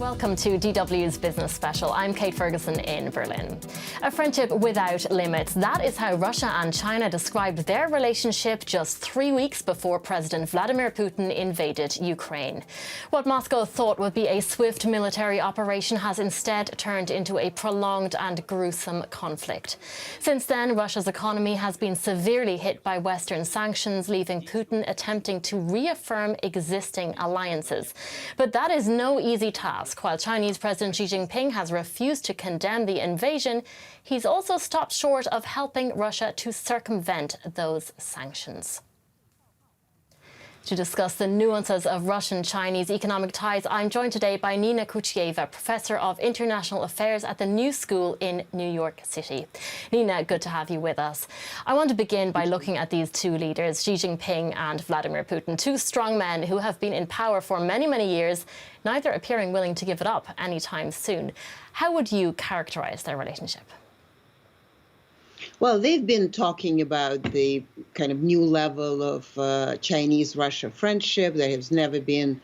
Welcome to DW's Business Special. I'm Kate Ferguson in Berlin. A friendship without limits. That is how Russia and China described their relationship just 3 weeks before President Vladimir Putin invaded Ukraine. What Moscow thought would be a swift military operation has instead turned into a prolonged and gruesome conflict. Since then, Russia's economy has been severely hit by Western sanctions, leaving Putin attempting to reaffirm existing alliances. But that is no easy task. While Chinese President Xi Jinping has refused to condemn the invasion, he's also stopped short of helping Russia to circumvent those sanctions. To discuss the nuances of Russian-Chinese economic ties, I'm joined today by Nina Khrushcheva, Professor of International Affairs at the New School in New York City. Nina, good to have you with us. I want to begin by looking at these two leaders, Xi Jinping and Vladimir Putin, two strong men who have been in power for many, many years, neither appearing willing to give it up anytime soon. How would you characterize their relationship? Well, they've been talking about the kind of new level of Chinese-Russia friendship. There has never been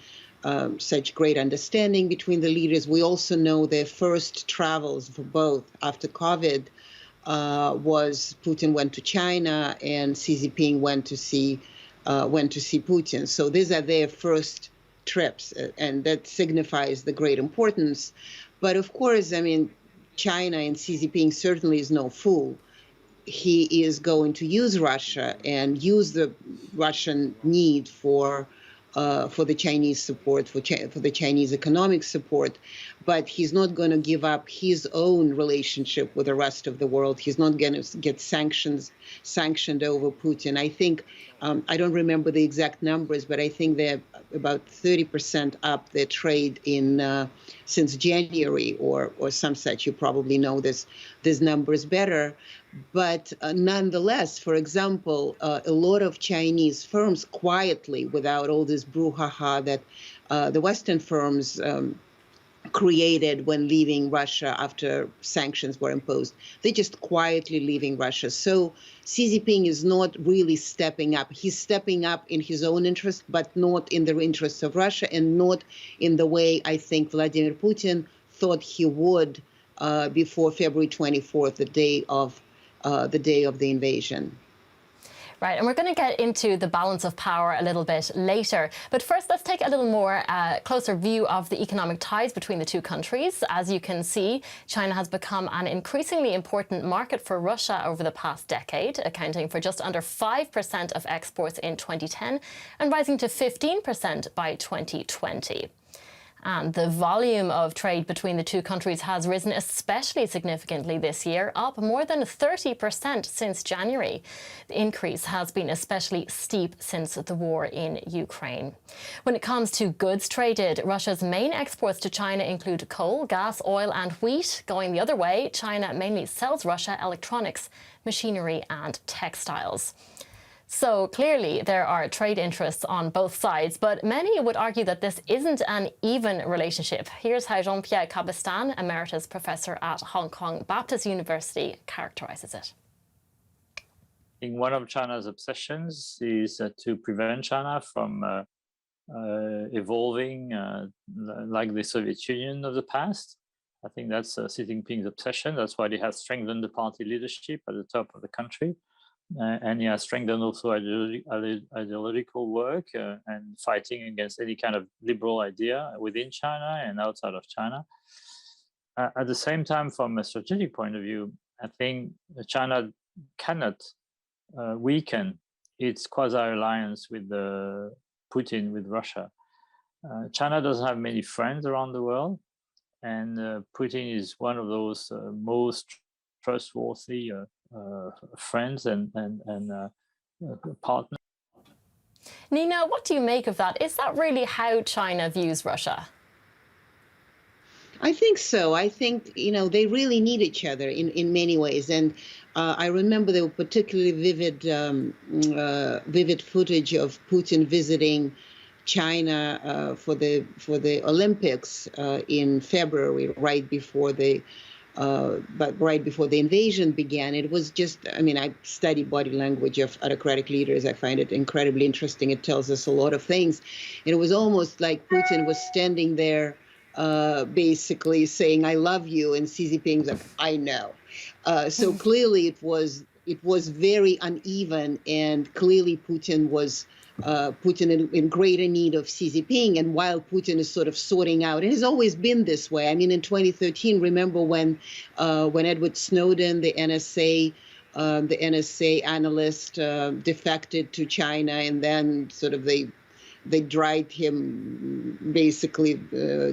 such great understanding between the leaders. We also know their first travels for both after COVID was Putin went to China and Xi Jinping went to see Putin. So these are their first trips, and that signifies the great importance. But of course, I mean, China and Xi Jinping certainly is no fool. He is going to use Russia and use the Russian need for the Chinese support, for the Chinese economic support, but he's not going to give up his own relationship with the rest of the world. He's not going to get sanctioned over Putin. I think, I don't remember the exact numbers, but I think they're about 30% up their trade in since January or some such. You probably know these numbers better. But nonetheless, for example, a lot of Chinese firms quietly, without all this brouhaha that the Western firms created when leaving Russia after sanctions were imposed, they're just quietly leaving Russia. So Xi Jinping is not really stepping up. He's stepping up in his own interest, but not in the interests of Russia and not in the way I think Vladimir Putin thought he would before February 24th, the day of the invasion. Right, and we're going to get into the balance of power a little bit later. But first, let's take a little more closer view of the economic ties between the two countries. As you can see, China has become an increasingly important market for Russia over the past decade, accounting for just under 5% of exports in 2010 and rising to 15% by 2020. And the volume of trade between the two countries has risen especially significantly this year, up more than 30% since January. The increase has been especially steep since the war in Ukraine. When it comes to goods traded, Russia's main exports to China include coal, gas, oil and wheat. Going the other way, China mainly sells Russia electronics, machinery and textiles. So clearly there are trade interests on both sides, but many would argue that this isn't an even relationship. Here's how Jean-Pierre Cabestan, Emeritus Professor at Hong Kong Baptist University, characterizes it. I think one of China's obsessions is to prevent China from evolving like the Soviet Union of the past. I think that's Xi Jinping's obsession. That's why he has strengthened the party leadership at the top of the country. And he has strengthened also ideological work and fighting against any kind of liberal idea within China and outside of China. At the same time, from a strategic point of view, I think China cannot weaken its quasi-alliance with Putin, with Russia. China doesn't have many friends around the world, and Putin is one of those most trustworthy friends and partners. Nina, what do you make of that? Is that really how China views Russia? I think so. I think, they really need each other in many ways. And I remember there were particularly vivid footage of Putin visiting China for the Olympics in February, right before the invasion began. It was just, I study body language of autocratic leaders. I find it incredibly interesting. It tells us a lot of things. And it was almost like Putin was standing there basically saying, I love you, and Xi Jinping's like, I know. So clearly it was very uneven, and clearly Putin was in greater need of Xi Jinping. And while Putin is sort of sorting out, and it's always been this way. I mean, in 2013, remember when Edward Snowden, the NSA analyst, defected to China, and then sort of they dragged him, basically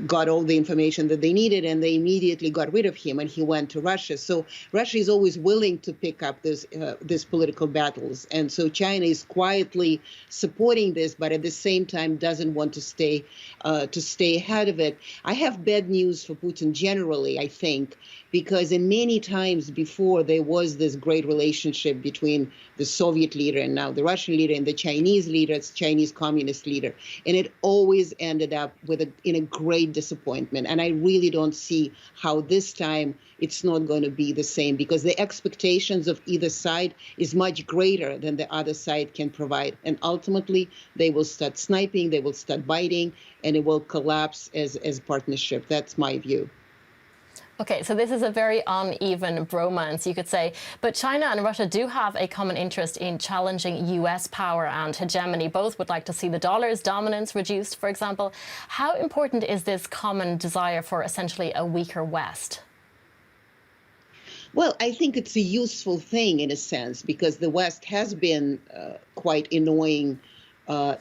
got all the information that they needed, and they immediately got rid of him, and he went to Russia. So Russia is always willing to pick up these political battles. And so China is quietly supporting this, but at the same time doesn't want to stay ahead of it. I have bad news for Putin generally, I think, because in many times before there was this great relationship between the Soviet leader and now the Russian leader and the Chinese leader, it's Chinese communist leader. And it always ended up in a great disappointment. And I really don't see how this time it's not going to be the same, because the expectations of either side is much greater than the other side can provide. And ultimately, they will start sniping, they will start biting, and it will collapse as a partnership. That's my view. Okay, so this is a very uneven bromance, you could say. But China and Russia do have a common interest in challenging US power and hegemony. Both would like to see the dollar's dominance reduced, for example. How important is this common desire for essentially a weaker West? Well, I think it's a useful thing in a sense, because the West has been quite annoying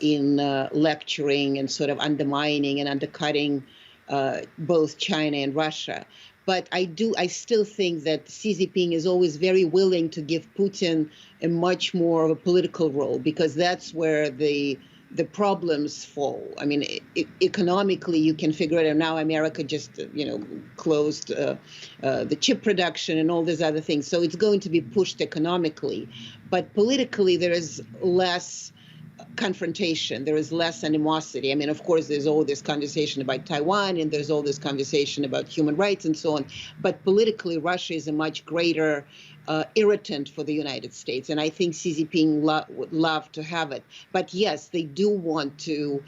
in lecturing and sort of undermining and undercutting both China and Russia. But I still think that Xi Jinping is always very willing to give Putin a much more of a political role, because that's where the problems fall. I mean, economically, you can figure it out. Now America just, closed the chip production and all these other things. So it's going to be pushed economically. But politically, there is less confrontation, there is less animosity. I mean, of course, there's all this conversation about Taiwan, and there's all this conversation about human rights and so on. But politically, Russia is a much greater irritant for the United States. And I think Xi Jinping would love to have it. But yes, they do want to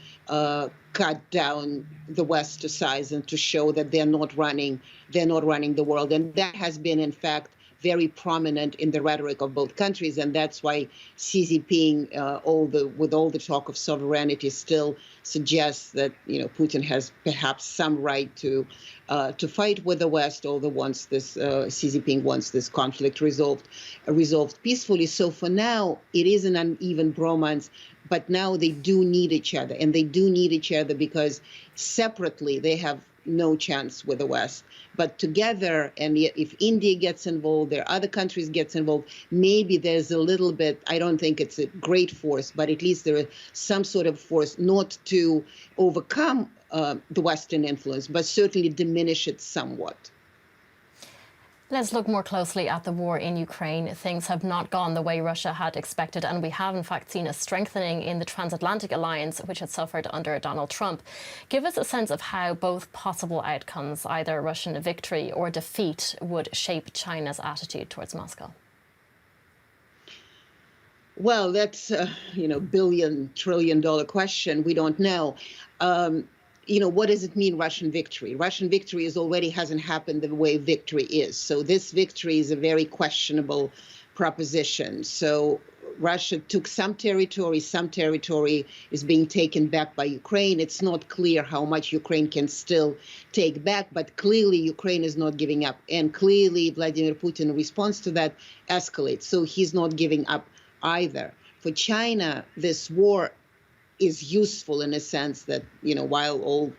cut down the West to size and to show that they're not running the world. And that has been, in fact, very prominent in the rhetoric of both countries, and that's why Xi Jinping, with all the talk of sovereignty, still suggests that Putin has perhaps some right to fight with the West, although once this Xi Jinping wants this conflict resolved peacefully. So for now, it is an uneven bromance, but now they do need each other, and they do need each other because separately they have no chance with the West. But together, and if India gets involved, there are other countries gets involved, maybe there's a little bit, I don't think it's a great force, but at least there is some sort of force not to overcome the Western influence, but certainly diminish it somewhat. Let's look more closely at the war in Ukraine. Things have not gone the way Russia had expected, and we have in fact seen a strengthening in the transatlantic alliance, which had suffered under Donald Trump. Give us a sense of how both possible outcomes, either Russian victory or defeat, would shape China's attitude towards Moscow. Well, that's a billion, trillion-dollar question. We don't know. What does it mean, Russian victory? Russian victory already hasn't happened the way victory is. So this victory is a very questionable proposition. So Russia took some territory is being taken back by Ukraine. It's not clear how much Ukraine can still take back, but clearly Ukraine is not giving up. And clearly Vladimir Putin, in response to that, escalates. So he's not giving up either. For China, this war is useful in a sense that, while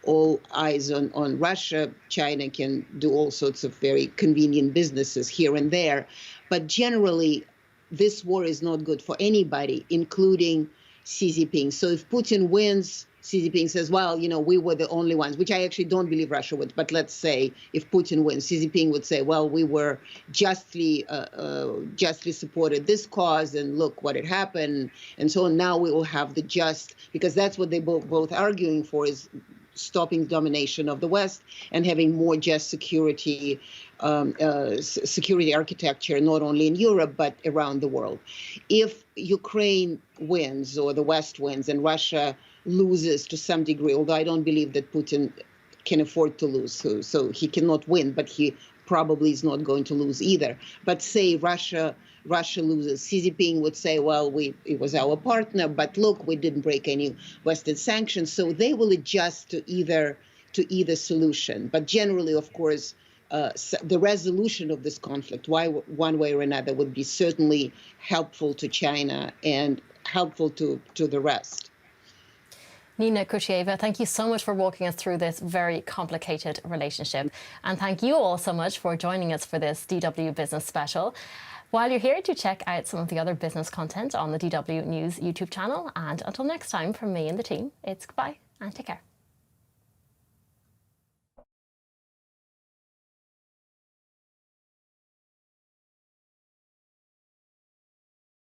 all eyes on Russia, China can do all sorts of very convenient businesses here and there. But generally, this war is not good for anybody, including Xi Jinping. So if Putin wins, Xi Jinping says, well, we were the only ones, which I actually don't believe Russia would. But let's say if Putin wins, Xi Jinping would say, well, we were justly supported this cause, and look what had happened. And so now we will have the just, because that's what they both arguing for, is stopping domination of the West and having more just security architecture, not only in Europe, but around the world. If Ukraine wins or the West wins and Russia loses to some degree, although I don't believe that Putin can afford to lose. So he cannot win, but he probably is not going to lose either. But say Russia loses, Xi Jinping would say, well, it was our partner, but look, we didn't break any Western sanctions. So they will adjust to either solution. But generally, of course, the resolution of this conflict, one way or another, would be certainly helpful to China and helpful to the rest. Nina Khrushcheva, thank you so much for walking us through this very complicated relationship. And thank you all so much for joining us for this DW Business Special. While you're here, do check out some of the other business content on the DW News YouTube channel. And until next time, from me and the team, it's goodbye and take care.